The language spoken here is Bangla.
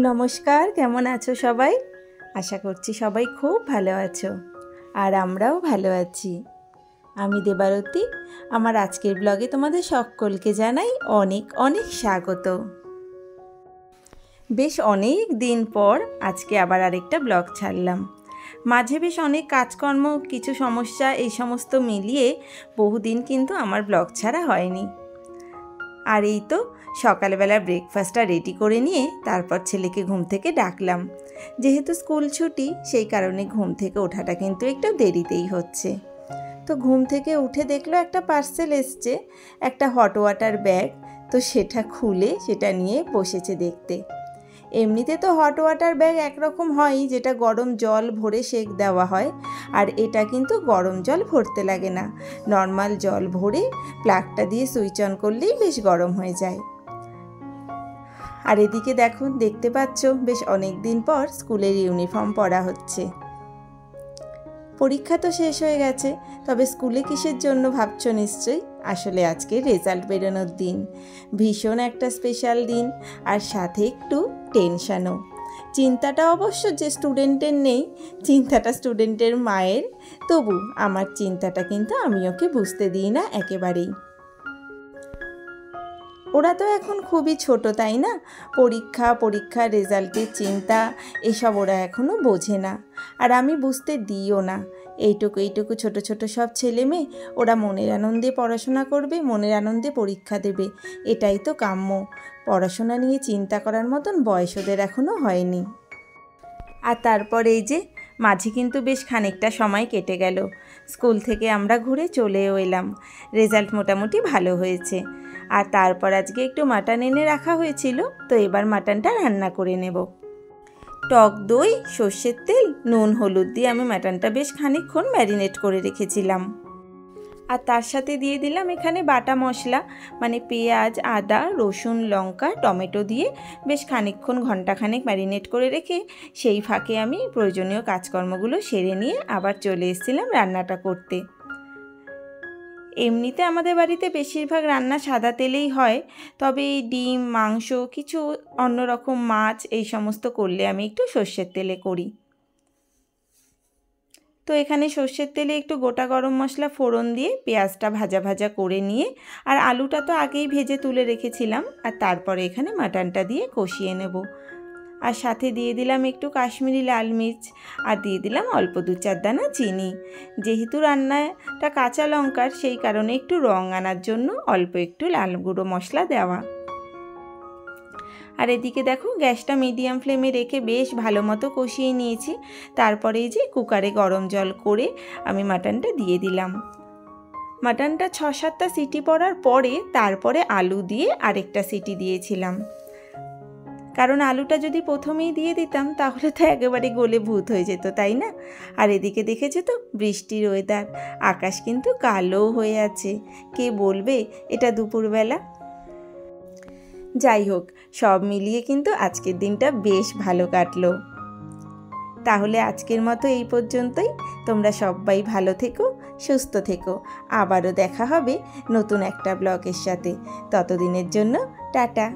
নমস্কার, কেমন আছো সবাই? আশা করছি সবাই খুব ভালো আছো, আর আমরাও ভালো আছি। আমি দেবারতী। আমার আজকের ব্লগে তোমাদের সকলকে জানাই অনেক অনেক স্বাগত। বেশ অনেক দিন পর আজকে আবার আরেকটা ব্লগ ছাড়লাম। মাঝে বেশ অনেক কাজকর্ম, কিছু সমস্যা, এই সমস্ত মিলিয়ে বহুদিন কিন্তু আমার ব্লগ ছাড়া হয়নি। আর এই তো সকালবেলা ব্রেকফাস্টটা রেডি করে নিয়ে তারপর ছেলেকে ঘুম থেকে ডাকলাম। যেহেতু স্কুল ছুটি, সেই কারণে ঘুম থেকে ওঠাটা কিন্তু একটু দেরিতেই হচ্ছে। তো ঘুম থেকে উঠে দেখলো একটা পার্সেল এসছে, একটা হট ওয়াটার ব্যাগ। তো সেটা খুলে সেটা নিয়ে বসেছে দেখতে। এমনিতে তো হট ওয়াটার ব্যাগ একরকম হয়, যেটা গরম জল ভরে সেঁক দেওয়া হয়, আর এটা কিন্তু গরম জল ভরতে লাগে না, নর্মাল জল ভরে প্লাগটা দিয়ে সুইচ অন করলেই বেশ গরম হয়ে যায়। আর এদিকে দেখতে পাচ্ছ বেশ অনেক দিন পর স্কুলের ইউনিফর্ম পরা হচ্ছে। পরীক্ষা তো শেষ হয়ে গেছে, তবে স্কুলে কিসের জন্য ভাবছো নিশ্চয়ই? আসলে আজকে রেজাল্ট বেরোনোর দিন, ভীষণ একটা স্পেশাল দিন, আর সাথে একটু টেনশানও। চিন্তাটা অবশ্য যে স্টুডেন্টের নেই, চিন্তাটা স্টুডেন্টের মায়ের। তবু আমার চিন্তাটা কিন্তু আমি ওকে বুঝতে দিই না একেবারেই। ওরা তো এখন খুবই ছোট, তাই না? পরীক্ষা রেজাল্টের চিন্তা এসব ওরা এখনও বোঝে না, আর আমি বুঝতে দিইও না। এইটুকু ছোট ছোট সব ছেলে মেয়ে, ওরা মনের আনন্দে পড়াশোনা করবে, মনের আনন্দে পরীক্ষা দেবে, এটাই তো কাম্য। পড়াশোনা নিয়ে চিন্তা করার মতন বয়স ওদের এখনও হয়নি। আর তারপর এই যে মাঝে কিন্তু বেশ খানিকটা সময় কেটে গেল, স্কুল থেকে আমরা ঘুরে চলেও এলাম। রেজাল্ট মোটামুটি ভালো হয়েছে। আর তারপর আজকে একটু মাটন এনে রাখা হয়েছিল, তো এবার মাটনটা রান্না করে নেব। টক দই, সর্ষের তেল, নুন, হলুদ দিয়ে আমি মাটনটা বেশ খানিকক্ষণ ম্যারিনেট করে রেখেছিলাম। আর তার সাথে দিয়ে দিলাম এখানে বাটা মশলা, মানে পেঁয়াজ, আদা, রসুন, লঙ্কা, টমেটো দিয়ে বেশ খানিকক্ষণ ঘন্টাখানেক ম্যারিনেট করে রেখে সেই ফাঁকে আমি প্রয়োজনীয় কাজকর্মগুলো সেরে নিয়ে আবার চলে এসেছিলাম রান্নাটা করতে। এমনিতে আমাদের বাড়িতে বেশিরভাগ রান্না সাদা তেলেই হয়, তবে এই ডিম, মাংস, কিছু অন্যরকম মাছ, এই সমস্ত করলে আমি একটু সর্ষের তেলে করি। তো এখানে সর্ষের তেলে একটু গোটা গরম মশলা ফোড়ন দিয়ে পেঁয়াজটা ভাজা ভাজা করে নিয়ে, আর আলুটা তো আগেই ভেজে তুলে রেখেছিলাম, আর তারপরে এখানে মাটনটা দিয়ে কষিয়ে নেব। আর সাথে দিয়ে দিলাম একটু কাশ্মীরি লাল মির্চ, আর দিয়ে দিলাম অল্প 2-4 দানা চিনি। যেহেতু রান্নাটা কাঁচা লঙ্কার, সেই কারণে একটু রং আনার জন্য অল্প একটু লাল গুঁড়ো মশলা দেওয়া। আর এদিকে গ্যাসটা মিডিয়াম ফ্লেমে রেখে বেশ ভালো মতো কষিয়ে নিয়েছি। তারপরে এই যে কুকারে গরম জল করে আমি মাটনটা দিয়ে দিলাম। মাটনটা 6-7টা সিটি পড়ার পরে তারপরে আলু দিয়ে আরেকটা সিটি দিয়েছিলাম, কারণ আলুটা যদি প্রথমেই দিয়ে দিতাম তাহলে তো একেবারে গলে ভূত হয়ে যেত, তাই না? আর এদিকে দেখেছো তো বৃষ্টির ওয়েদার, আকাশ কিন্তু কালো হয়ে আছে। কে বলবে এটা দুপুরবেলা? যাই হোক, সব মিলিয়ে কিন্তু আজকের দিনটা বেশ ভালো কাটলো। তাহলে আজকের মতো এই পর্যন্তই। তোমরা সবাই ভালো থেকো, সুস্থ থেকো। আবারও দেখা হবে নতুন একটা ব্লগের সাথে। ততদিনের জন্য টাটা।